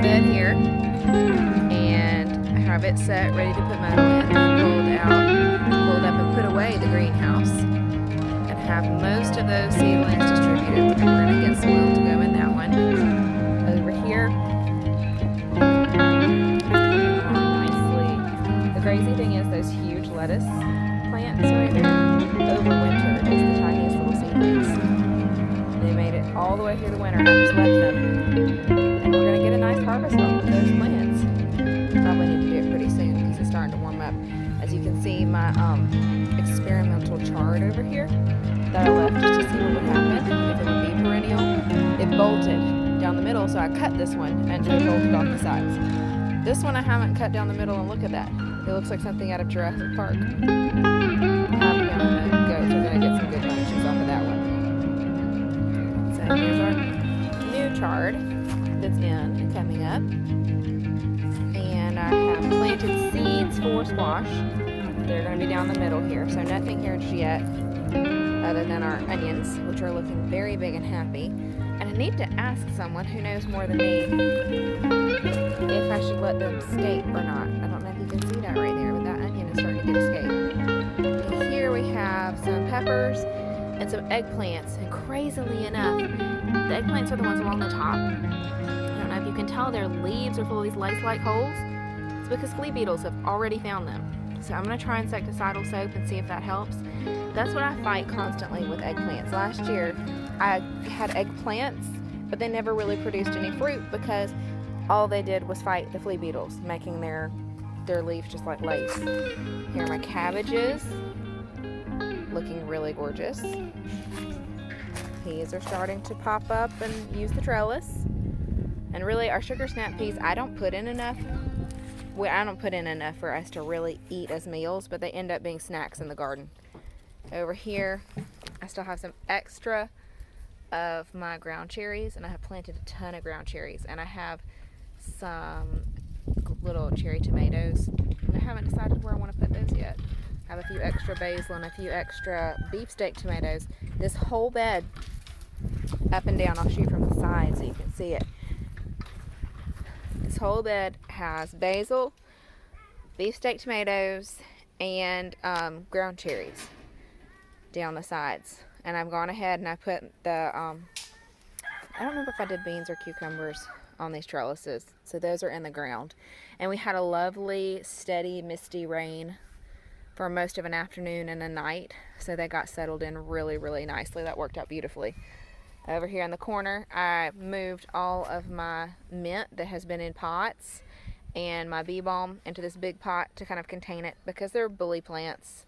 bed here, and I have it set, ready to put metal in, pulled up and put away the greenhouse, and have most of those seedlings distributed. And we're going to get soil to go in that one. Over here, it's coming along nicely. The crazy thing is those huge lettuce plants right there overwintered as the tiniest little seedlings. They made it all the way through the winter, and I just left them. And we're going to get a nice harvest off of those plants. Probably need to do it pretty soon because it's starting to warm up. As you can see, my experimental chard over here that I left just to see what would happen, if it would be perennial, it bolted down the middle, so I cut this one and it bolted off the sides. This one I haven't cut down the middle, and look at that. It looks like something out of Jurassic Park. Happy on the goats are going to get some good bunches off of that one. So here's our new chard that's in and coming up. And I have planted seeds for squash. They're going to be down the middle here, so nothing here just yet other than our onions, which are looking very big and happy. And I need to ask someone who knows more than me if I should let them escape or not. I don't know if you can see that right there, but that onion is starting to get escaped. And here we have some peppers and some eggplants, and crazily enough, the eggplants are the ones along the top. I don't know if you can tell their leaves are full of these lice-like holes. It's because flea beetles have already found them. So I'm going to try insecticidal soap and see if that helps. That's what I fight constantly with eggplants. Last year I had eggplants, but they never really produced any fruit because all they did was fight the flea beetles, making their leaves just like lace. Here are my cabbages, looking really gorgeous. Peas are starting to pop up and use the trellis. And really, our sugar snap peas, I don't put in enough. Well, I don't put in enough for us to really eat as meals, but they end up being snacks in the garden. Over here, I still have some extra of my ground cherries, and I have planted a ton of ground cherries, and I have some little cherry tomatoes, and I haven't decided where I want to put those yet. I have a few extra basil and a few extra beefsteak tomatoes. This whole bed, up and down, I'll shoot from the side so you can see it. This whole bed has basil, beefsteak tomatoes, and ground cherries down the sides. And I've gone ahead and I put the, I don't remember if I did beans or cucumbers on these trellises. So those are in the ground. And we had a lovely, steady, misty rain for most of an afternoon and a night. So they got settled in really, really nicely. That worked out beautifully. Over here in the corner, I moved all of my mint that has been in pots and my bee balm into this big pot to kind of contain it, because they're bully plants.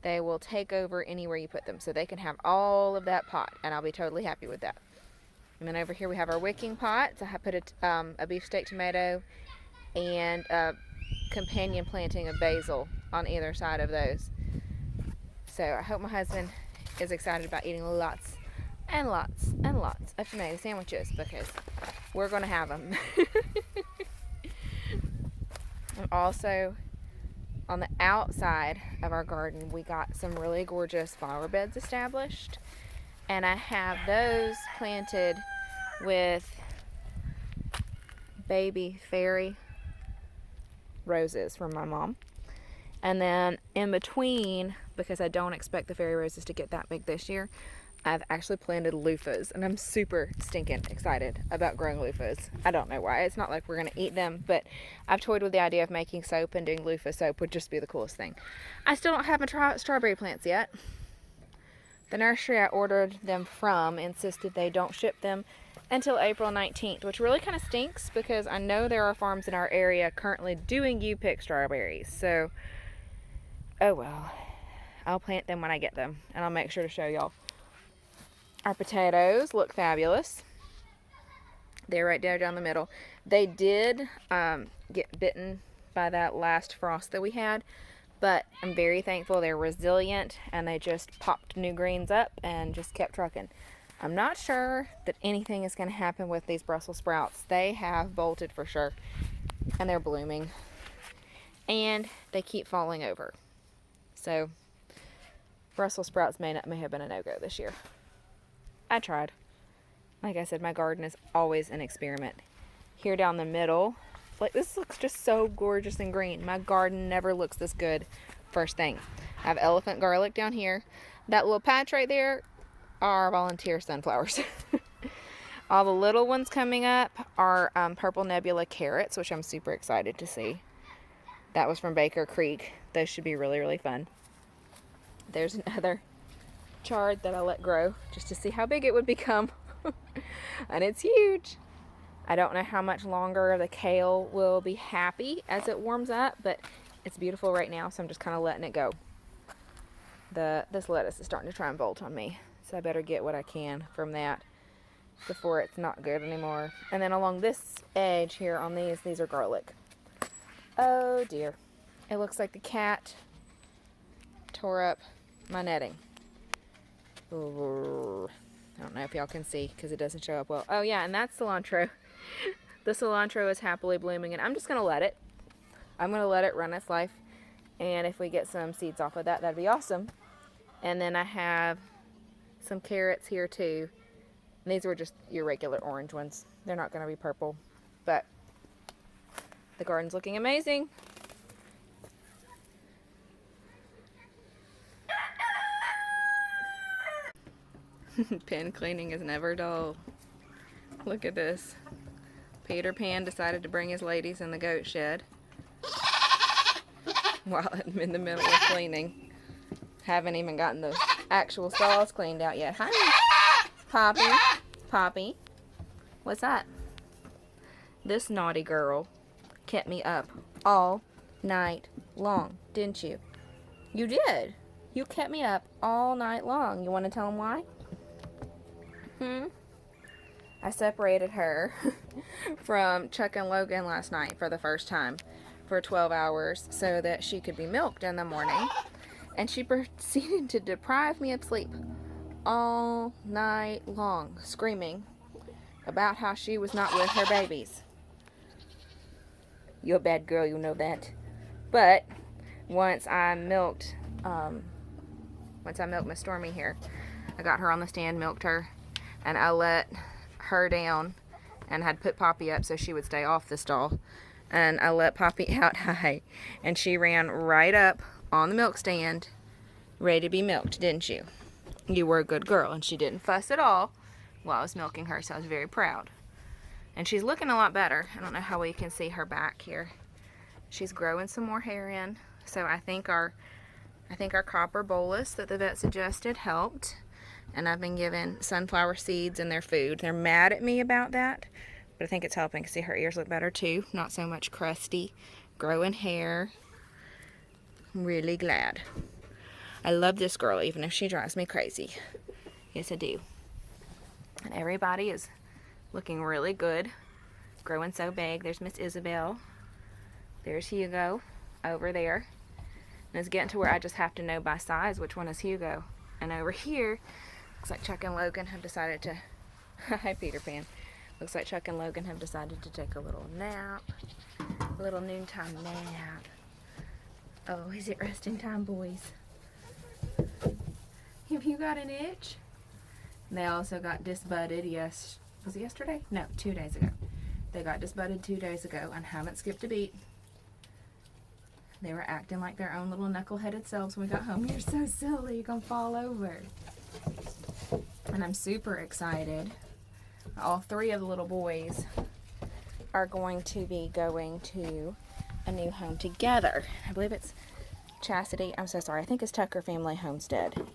They will take over anywhere you put them, so they can have all of that pot, and I'll be totally happy with that. And then over here we have our wicking pots. I put a beefsteak tomato and a companion planting of basil on either side of those. So I hope my husband is excited about eating lots and lots and lots of tomato sandwiches, because we're going to have them. And also, on the outside of our garden, we got some really gorgeous flower beds established, and I have those planted with baby fairy roses from my mom. And then in between, because I don't expect the fairy roses to get that big this year, I've actually planted loofahs, and I'm super stinking excited about growing loofahs. I don't know why. It's not like we're going to eat them, but I've toyed with the idea of making soap, and doing loofah soap would just be the coolest thing. I still don't have my strawberry plants yet. The nursery I ordered them from insisted they don't ship them until April 19th, which really kind of stinks, because I know there are farms in our area currently doing U-pick strawberries. So, oh well. I'll plant them when I get them, and I'll make sure to show y'all. Our potatoes look fabulous. They're right there down the middle. They did get bitten by that last frost that we had, but I'm very thankful they're resilient, and they just popped new greens up and just kept trucking. I'm not sure that anything is going to happen with these Brussels sprouts. They have bolted for sure, and they're blooming, and they keep falling over. So Brussels sprouts may have been a no-go this year. I tried. Like I said, my garden is always an experiment. here down the middle. Like, this looks just so gorgeous and green. My garden never looks this good first thing. I have elephant garlic down here. That little patch right there are volunteer sunflowers. All the little ones coming up are purple nebula carrots, which I'm super excited to see. That was from Baker Creek. Those should be really, really fun. There's another chard that I let grow just to see how big it would become. And it's huge. I don't know how much longer the kale will be happy as it warms up, but it's beautiful right now, so I'm just kind of letting it go. This lettuce is starting to try and bolt on me, so I better get what I can from that before it's not good anymore. And then along this edge here on these are garlic. Oh dear. It looks like the cat tore up my netting. Ooh. I don't know if y'all can see because it doesn't show up well. Oh yeah, and that's cilantro. The cilantro is happily blooming, and I'm just going to let it. I'm going to let it run its life, and if we get some seeds off of that, that'd be awesome. And then I have some carrots here too. And these were just your regular orange ones. They're not going to be purple, but the garden's looking amazing. Pen cleaning is never dull. Look at this. Peter Pan decided to bring his ladies in the goat shed while I'm in the middle of cleaning. Haven't even gotten the actual stalls cleaned out yet. Hi, Poppy. Poppy. What's that? This naughty girl kept me up all night long, didn't you? You did. You kept me up all night long. You want to tell them why? I separated her from Chuck and Logan last night for the first time for 12 hours so that she could be milked in the morning. And she proceeded to deprive me of sleep all night long, screaming about how she was not with her babies. You're a bad girl, you know that. But once I milked Miss Stormy here, I got her on the stand, milked her, and I let her down and had put Poppy up so she would stay off the stall. And I let Poppy out high, and she ran right up on the milk stand, ready to be milked, didn't you? You were a good girl, and she didn't fuss at all while I was milking her, so I was very proud. And she's looking a lot better. I don't know how we can see her back here. She's growing some more hair in, so I think our copper bolus that the vet suggested helped. And I've been giving sunflower seeds in their food. They're mad at me about that, but I think it's helping. See, her ears look better too. Not so much crusty, growing hair. I'm really glad. I love this girl, even if she drives me crazy. Yes, I do. And everybody is looking really good. Growing so big. There's Miss Isabel. There's Hugo over there. And it's getting to where I just have to know by size which one is Hugo. And over here, looks like Chuck and Logan have decided to... Hi, Peter Pan. Looks like Chuck and Logan have decided to take a little nap. A little noontime nap. Oh, is it resting time, boys? Have you got an itch? They also got disbudded, yes. Was it yesterday? No, 2 days ago. They got disbudded 2 days ago and haven't skipped a beat. They were acting like their own little knuckle-headed selves when we got home. You're so silly, you're gonna fall over. And I'm super excited. All 3 of the little boys are going to be going to a new home together. I believe it's Chastity. I'm so sorry. I think it's Tucker Family Homestead.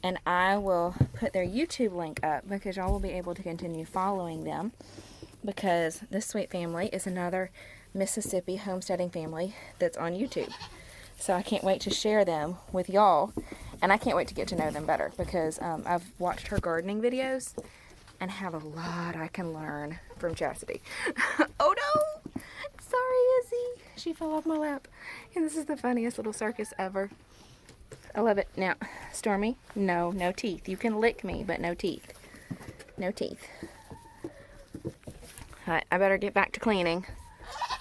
And I will put their YouTube link up because y'all will be able to continue following them, because this sweet family is another Mississippi homesteading family that's on YouTube. So I can't wait to share them with y'all, and I can't wait to get to know them better because I've watched her gardening videos and have a lot I can learn from Chastity. Oh no! Sorry, Izzy. She fell off my lap. And this is the funniest little circus ever. I love it. Now, Stormy, no teeth. You can lick me, but no teeth. No teeth. Alright, I better get back to cleaning.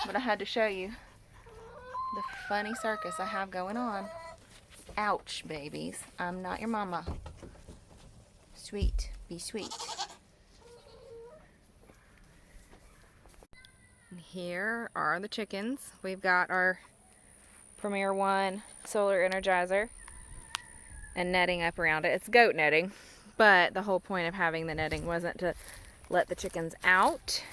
But I had to show you the funny circus I have going on. Ouch, babies. I'm not your mama. Sweet. Be sweet. Here are the chickens. We've got our Premier One solar energizer and netting up around it. It's goat netting, but the whole point of having the netting wasn't to let the chickens out.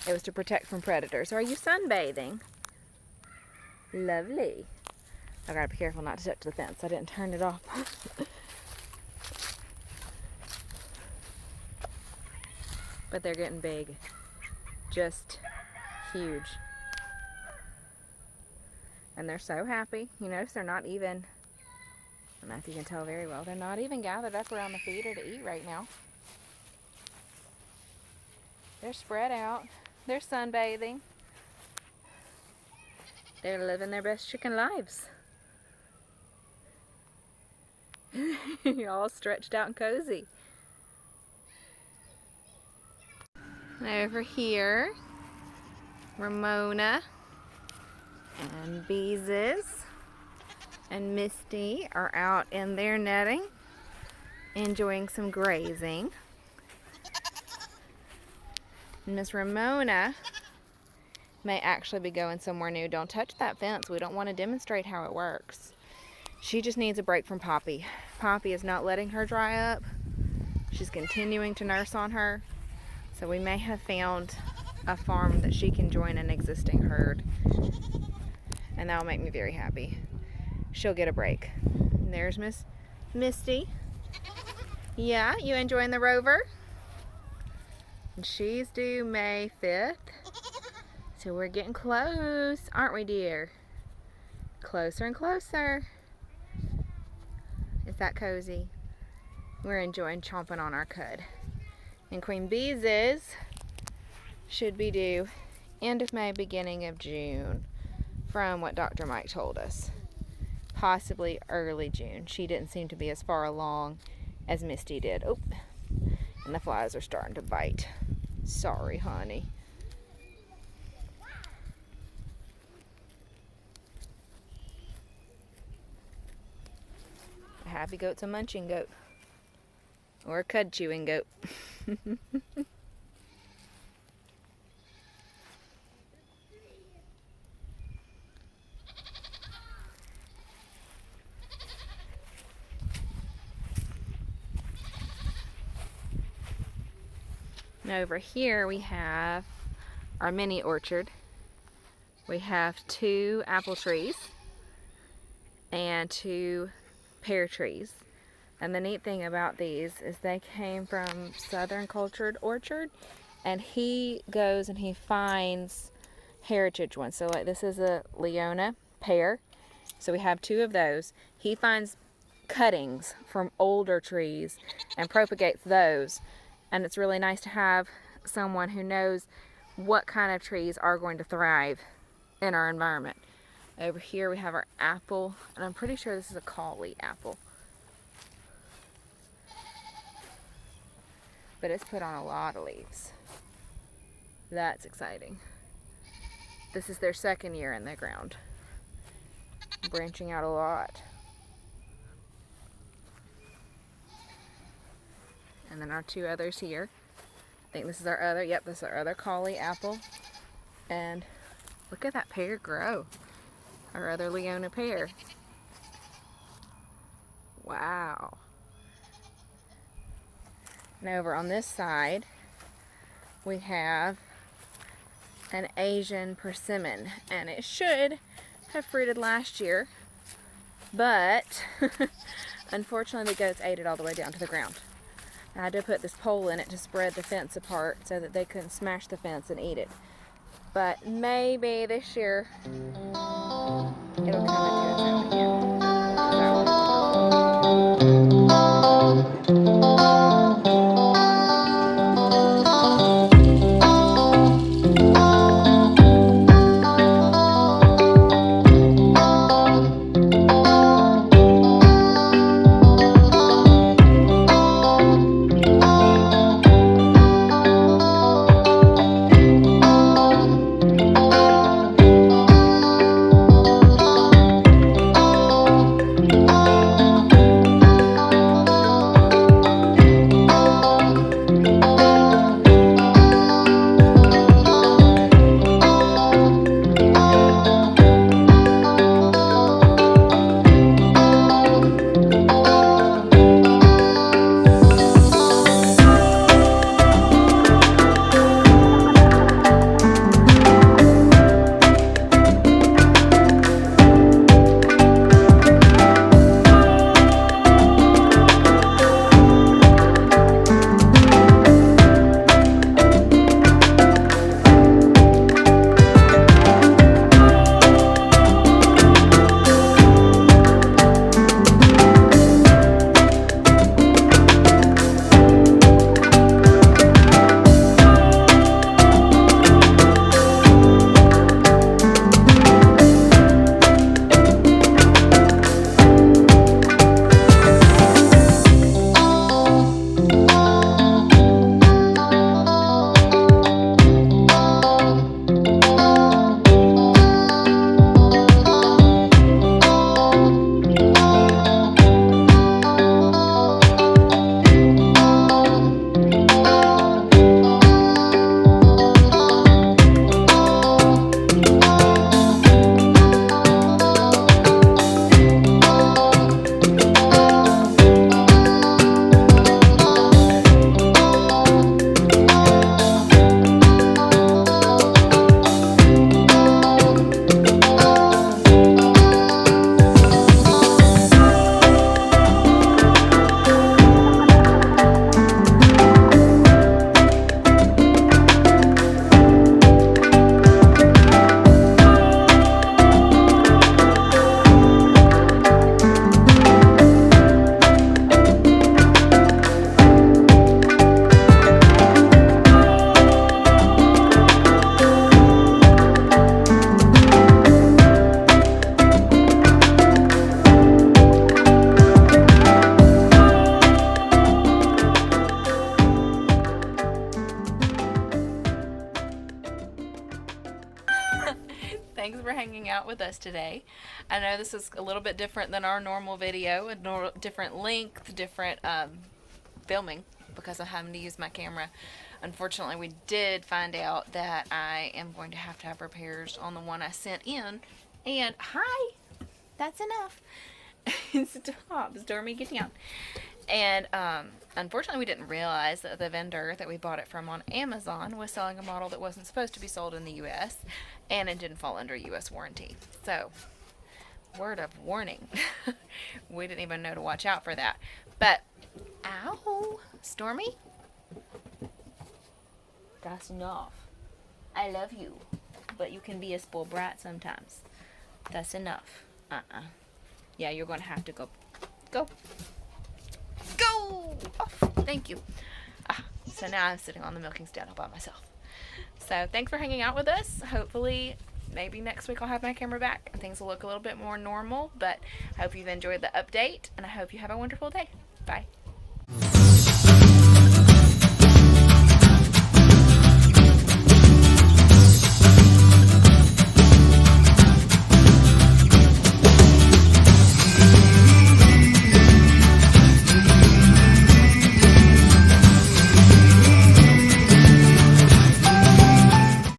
It was to protect from predators. Are you sunbathing? Lovely. I gotta be careful not to touch the fence. I didn't turn it off. But they're getting big. Just huge. And they're so happy. You notice they're not even, I don't know if you can tell very well, they're not even gathered up around the feeder to eat right now. They're spread out. They're sunbathing. They're living their best chicken lives. You're all stretched out and cozy. Over here, Ramona and Beezus and Misty are out in their netting, enjoying some grazing. Miss Ramona may actually be going somewhere new. Don't touch that fence. We don't want to demonstrate how it works. She just needs a break from Poppy. Poppy is not letting her dry up. She's continuing to nurse on her. So we may have found a farm that she can join an existing herd. And that'll make me very happy. She'll get a break. And there's Miss Misty. Yeah, you enjoying the rover? And she's due May 5th. So we're getting close, aren't we, dear? Closer and closer. Is that cozy? We're enjoying chomping on our cud. And Queen Beezus should be due end of May, beginning of June, from what Dr. Mike told us. Possibly early June. She didn't seem to be as far along as Misty did. Oh, and the flies are starting to bite. Sorry, honey. A happy goat's a munching goat. Or a cud chewing goat. And over here we have our mini orchard. We have 2 apple trees and 2 pear trees. And the neat thing about these is they came from Southern Cultured Orchard, and he goes and he finds heritage ones. So like this is a Leona pear. So we have 2 of those. He finds cuttings from older trees and propagates those. And it's really nice to have someone who knows what kind of trees are going to thrive in our environment. Over here we have our apple, and I'm pretty sure this is a collie apple. But it's put on a lot of leaves. That's exciting. This is their 2nd year in the ground. Branching out a lot. And then our 2 others here. I think this is our other, yep, this is our other collie apple. And look at that pear grow. Our other Leona pear. Wow. And over on this side, we have an Asian persimmon. And it should have fruited last year, but unfortunately the goats ate it all the way down to the ground. I had to put this pole in it to spread the fence apart so that they couldn't smash the fence and eat it. But maybe this year it'll come into its own again. Thanks for hanging out with us today. I know this is a little bit different than our normal video, a different length, different filming because I'm having to use my camera. Unfortunately, we did find out that I am going to have repairs on the one I sent in. And hi, that's enough. Stop, Stormy, getting out. And unfortunately, we didn't realize that the vendor that we bought it from on Amazon was selling a model that wasn't supposed to be sold in the U.S. and it didn't fall under U.S. warranty. So, word of warning. We didn't even know to watch out for that. But, ow, Stormy, that's enough. I love you, but you can be a spoiled brat sometimes. That's enough. Yeah, you're going to have to go. Go. Go! Oh, thank you. So now I'm sitting on the milking stand all by myself. So thanks for hanging out with us. Hopefully, maybe next week I'll have my camera back and things will look a little bit more normal. But I hope you've enjoyed the update and I hope you have a wonderful day. Bye.